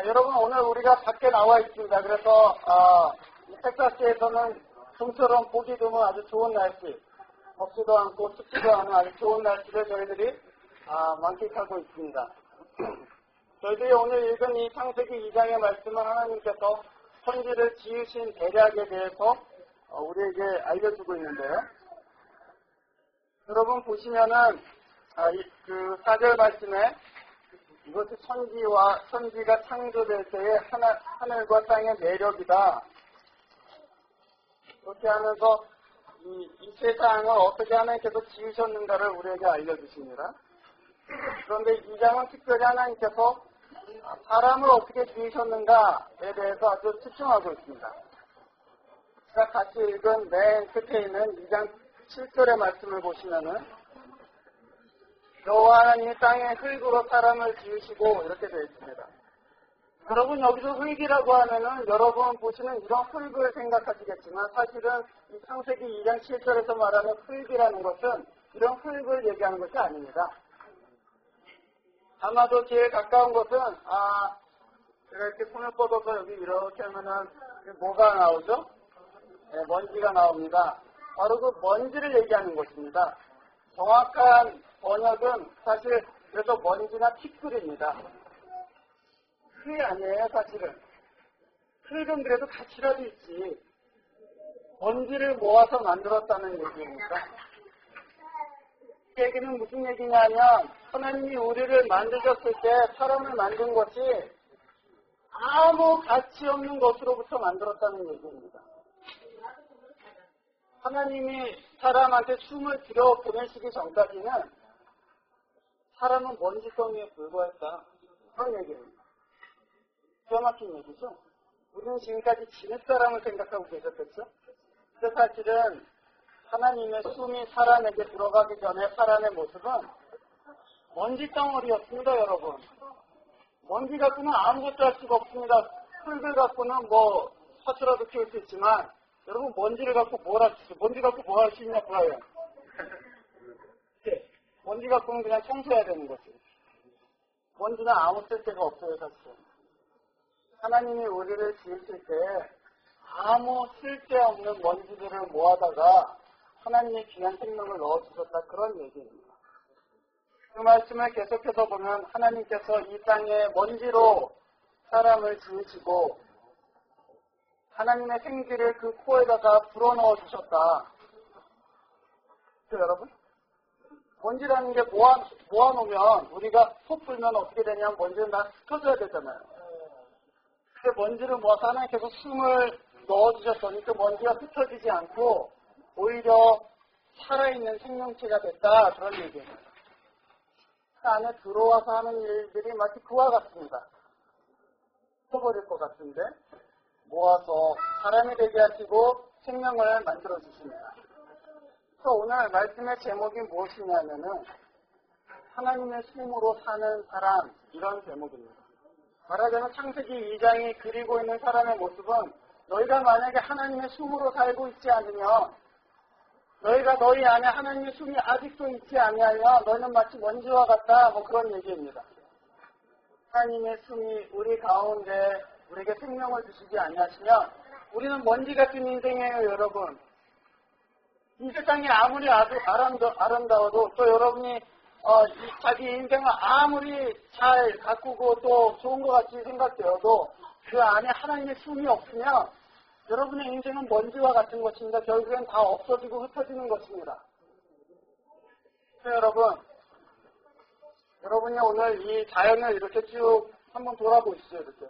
여러분 오늘 우리가 밖에 나와 있습니다. 그래서 이 텍사스에서는 좀처럼 보기 드문 아주 좋은 날씨, 덥지도 않고 춥지도 않은 아주 좋은 날씨를 저희들이 만끽하고 있습니다. 저희들이 오늘 읽은 이 창세기 2장의 말씀은 하나님께서 천지를 지으신 대략에 대해서 우리에게 알려주고 있는데요. 여러분 보시면은 그 4절 말씀에 이것이 천지가 창조될 때의 하늘과 땅의 매력이다. 그렇게 하면서 이 세상을 어떻게 하나님께서 지으셨는가를 우리에게 알려주십니다. 그런데 이 장은 특별히 하나님께서 사람을 어떻게 지으셨는가에 대해서 아주 집중하고 있습니다. 제가 같이 읽은 맨 끝에 있는 2장 7절의 말씀을 보시면은 여호와 하나님이 땅의 흙으로 사람을 지으시고 이렇게 되어 있습니다. 여러분 여기서 흙이라고 하면은 여러분 보시는 이런 흙을 생각하시겠지만 사실은 이 창세기 2장 7절에서 말하는 흙이라는 것은 이런 흙을 얘기하는 것이 아닙니다. 아마도 제일 가까운 것은 제가 이렇게 손을 뻗어서 여기 이렇게 하면은 뭐가 나오죠? 네, 먼지가 나옵니다. 바로 그 먼지를 얘기하는 것입니다. 정확한 번역은 사실 그래서 먼지나 티끌입니다. 흙이 아니에요, 사실은. 흙은 그래도 가치라도 있지. 먼지를 모아서 만들었다는 얘기입니다. 이 얘기는 무슨 얘기냐면 하나님이 우리를 만드셨을 때 사람을 만든 것이 아무 가치 없는 것으로부터 만들었다는 얘기입니다. 하나님이 사람한테 숨을 들여 보내시기 전까지는 사람은 먼지덩이에 불과했다. 그런 얘기입니다. 기가 막힌 얘기죠. 우리는 지금까지 지읒사람을 생각하고 계셨겠죠? 근데 사실은 하나님의 숨이 사람에게 들어가기 전에 사람의 모습은 먼지덩어리였습니다, 여러분. 먼지 갖고는 아무것도 할 수가 없습니다. 흙을 갖고는 뭐 화초라도 키울 수 있지만 여러분 먼지를 갖고 뭘 할 수 있어요? 먼지 갖고 뭐 할 수 있냐, 그래요. 먼지 갖고는 그냥 청소해야 되는 거지. 먼지는 아무 쓸데가 없어요, 사실. 하나님이 우리를 지으실 때 아무 쓸데없는 먼지들을 모아다가 하나님의 귀한 생명을 넣어주셨다, 그런 얘기입니다. 그 말씀을 계속해서 보면 하나님께서 이 땅에 먼지로 사람을 지으시고 하나님의 생기를 그 코에다가 불어넣어 주셨다. 여러분? 먼지라는 게 모아놓으면 우리가 속 불면 어떻게 되냐면 먼지는 다 흩어져야 되잖아요. 그 먼지를 모아서 하나님께서 숨을 넣어주셨더니 그 먼지가 흩어지지 않고 오히려 살아있는 생명체가 됐다. 그런 얘기예요. 그 안에 들어와서 하는 일들이 마치 그와 같습니다. 흩어버릴 것 같은데 모아서 사람이 되게 하시고 생명을 만들어 주십니다. 그래서 오늘 말씀의 제목이 무엇이냐면은 하나님의 숨으로 사는 사람, 이런 제목입니다. 말하자면 창세기 2장이 그리고 있는 사람의 모습은 너희가 만약에 하나님의 숨으로 살고 있지 않으면 너희가 너희 안에 하나님의 숨이 아직도 있지 아니하면 너희는 마치 먼지와 같다, 뭐 그런 얘기입니다. 하나님의 숨이 우리 가운데 우리에게 생명을 주시지 아니하시면 우리는 먼지 같은 인생이에요, 여러분. 이 세상이 아무리 아주 아름다워도 또 여러분이 자기 인생을 아무리 잘 가꾸고 또 좋은 것 같이 생각되어도 그 안에 하나님의 숨이 없으면 여러분의 인생은 먼지와 같은 것입니다. 결국엔 다 없어지고 흩어지는 것입니다. 여러분이 오늘 이 자연을 이렇게 쭉 한번 돌아보시죠, 이렇게.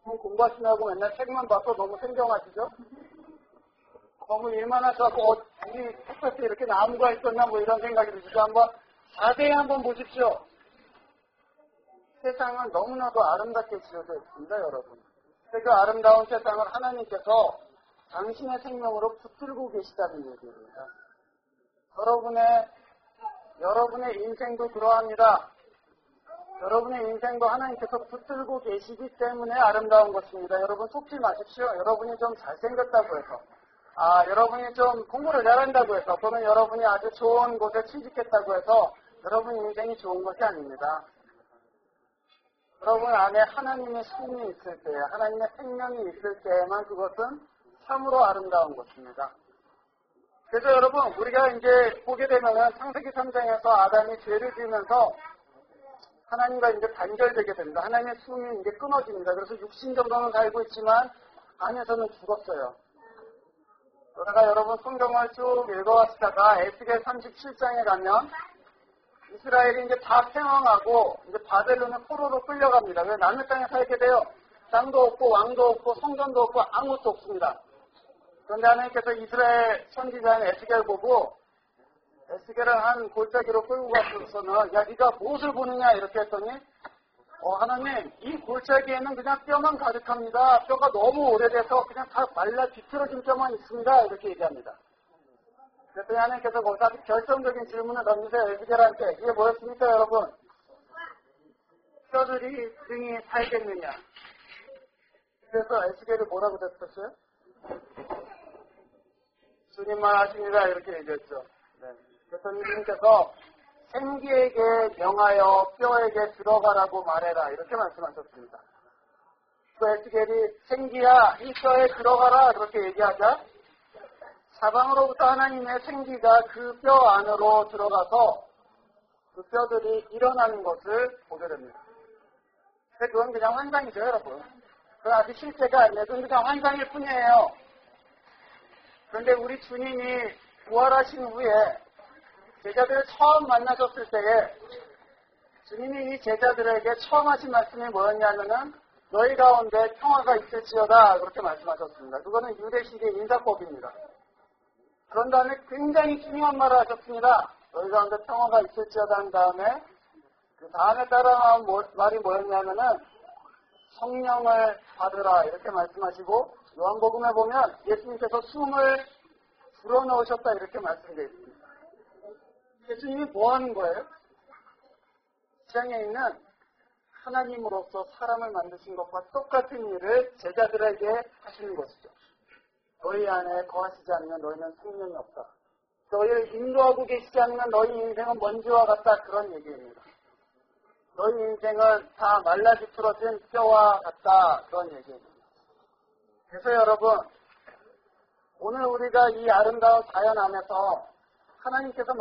공부하시냐고 맨날 책만 봐서 너무 생경하시죠? 너무 일만 하셔서 우리 텍사스에 이렇게 나무가 있었나 뭐 이런 생각이 드시죠? 한번 자세히 한번 보십시오. 세상은 너무나도 아름답게 지어져 있습니다, 여러분. 그 아름다운 세상을 하나님께서 당신의 생명으로 붙들고 계시다는 얘기입니다. 여러분의 인생도 그러합니다. 여러분의 인생도 하나님께서 붙들고 계시기 때문에 아름다운 것입니다. 여러분 속지 마십시오. 여러분이 좀 잘생겼다고 해서, 여러분이 좀 공부를 잘한다고 해서, 또는 여러분이 아주 좋은 곳에 취직했다고 해서 여러분 인생이 좋은 것이 아닙니다. 여러분 안에 하나님의 숨이 있을 때, 하나님의 생명이 있을 때에만 그것은 참으로 아름다운 것입니다. 그래서 여러분, 우리가 이제 보게 되면은 창세기 3장에서 아담이 죄를 지으면서 하나님과 이제 단절되게 됩니다. 하나님의 숨이 이제 끊어집니다. 그래서 육신 정도는 살고 있지만 안에서는 죽었어요. 그러다가 여러분 성경을 쭉 읽어왔다가 에스겔 37장에 가면 이스라엘이 이제 다 패망하고 이제 바벨론의 포로로 끌려갑니다. 왜 남의 땅에 살게 돼요? 땅도 없고 왕도 없고 성전도 없고 아무것도 없습니다. 그런데 하나님께서 이스라엘 선지자인 에스겔 보고 에스겔을 한 골짜기로 끌고 가서는 야 네가 무엇을 보느냐 이렇게 했더니 하나님 이 골짜기에는 그냥 뼈만 가득합니다. 뼈가 너무 오래돼서 그냥 다 말라 비틀어진 뼈만 있습니다. 이렇게 얘기합니다. 그랬더니 하나님께서 거기서 결정적인 질문을 던지세요. 에스겔한테. 이게 뭐였습니까 여러분? 뼈들이 등이 살겠느냐. 그래서 에스겔이 뭐라고 됐었어요? 주님만 하십니다. 이렇게 얘기했죠. 네. 그래서 주님께서 생기에게 명하여 뼈에게 들어가라고 말해라. 이렇게 말씀하셨습니다. 그 에스겔이 생기야 이 뼈에 들어가라. 그렇게 얘기하자 사방으로부터 하나님의 생기가 그 뼈 안으로 들어가서 그 뼈들이 일어나는 것을 보게 됩니다. 근데 그건 그냥 환상이죠, 여러분. 그건 아직 실제가 아니에요. 그건 그냥 환상일 뿐이에요. 그런데 우리 주님이 부활하신 후에 제자들을 처음 만나셨을 때에 주님이 이 제자들에게 처음 하신 말씀이 뭐였냐면은 너희 가운데 평화가 있을지어다 그렇게 말씀하셨습니다. 그거는 유대식의 인사법입니다. 그런 다음에 굉장히 중요한 말을 하셨습니다. 너희 가운데 평화가 있을지어다 한 다음에 그 다음에 따라나온 말이 뭐였냐면은 성령을 받으라 이렇게 말씀하시고 요한복음에 보면 예수님께서 숨을 불어넣으셨다 이렇게 말씀되어 있습니다. 예수님이 뭐 하는 거예요? 세상에 있는 하나님으로서 사람을 만드신 것과 똑같은 일을 제자들에게 하시는 것이죠. 너희 안에 거하시지 않으면 너희는 생명이 없다. 너희를 인도하고 계시지 않으면 너희 인생은 먼지와 같다. 그런 얘기입니다. 너희 인생은 다 말라 비틀어진 뼈와 같다. 그런 얘기입니다. 그래서 여러분, 오늘 우리가 이 아름다운 자연 안에서 하나님께서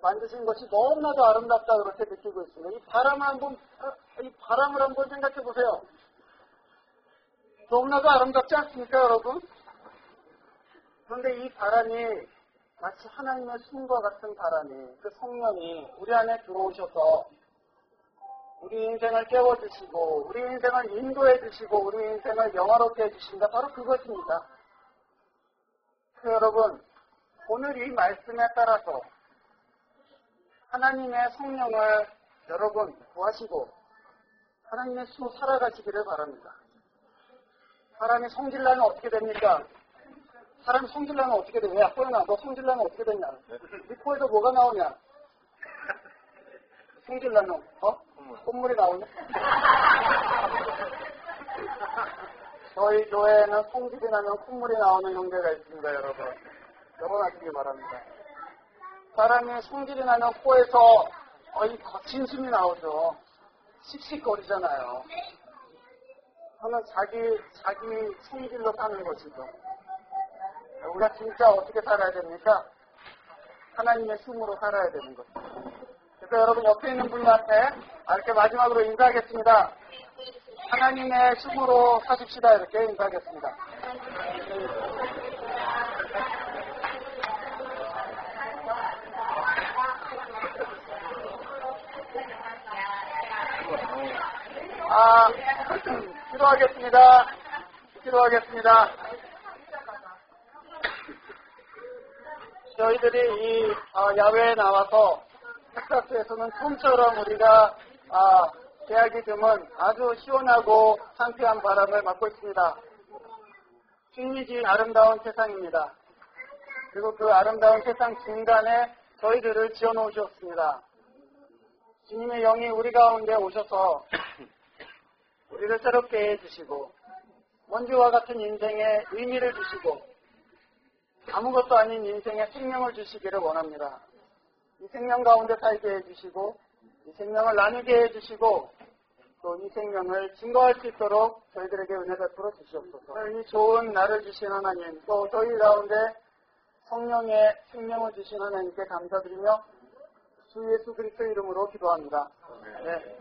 만드신 것이 너무나도 아름답다 그렇게 느끼고 있습니다. 이 바람을 한번 생각해 보세요. 너무나도 아름답지 않습니까, 여러분? 그런데 이 바람이 마치 하나님의 숨과 같은 바람이, 그 성령이 우리 안에 들어오셔서 우리 인생을 깨워주시고, 우리 인생을 인도해주시고, 우리 인생을 영화롭게 해주신다. 바로 그것입니다. 그래서 여러분, 오늘 이 말씀에 따라서 하나님의 성령을 여러분 구하시고 하나님의 숨 살아가시기를 바랍니다. 사람이 성질나면 어떻게 됩니까? 사람이 성질나면 어떻게 되냐? 야, 소연아, 너 성질나면 어떻게 되냐? 네 코에서 뭐가 나오냐? 성질나면, 콧물이 나오냐? 저희 교회에는 성질이 나면 콧물이 나오는 형제가 있습니다, 여러분. 결혼하시기 바랍니다. 사람이 성질이 나면 코에서 거의 거친 숨이 나오죠. 씩씩거리잖아요. 저는 자기 성질로 사는 것이죠. 우리가 진짜 어떻게 살아야 됩니까? 하나님의 숨으로 살아야 되는 거죠. 그래서 여러분 옆에 있는 분한테 이렇게 마지막으로 인사하겠습니다. 하나님의 숨으로 사십시다. 이렇게 인사하겠습니다. 기도하겠습니다. 저희들이 이 야외에 나와서 텍사스에서는 톰처럼 우리가 계약이 되면 아주 시원하고 상쾌한 바람을 맞고 있습니다. 신이진 아름다운 세상입니다. 그리고 그 아름다운 세상 중간에 저희들을 지어놓으셨습니다. 주님의 영이 우리 가운데 오셔서 우리를 새롭게 해주시고 먼지와 같은 인생에 의미를 주시고 아무것도 아닌 인생에 생명을 주시기를 원합니다. 이 생명 가운데 살게 해주시고 이 생명을 나누게 해주시고 또 이 생명을 증거할 수 있도록 저희들에게 은혜 베풀어 주시옵소서. 이 좋은 날을 주신 하나님, 또 저희 가운데 성령의 생명을 주신 하나님께 감사드리며 주 예수 그리스도 이름으로 기도합니다. 네.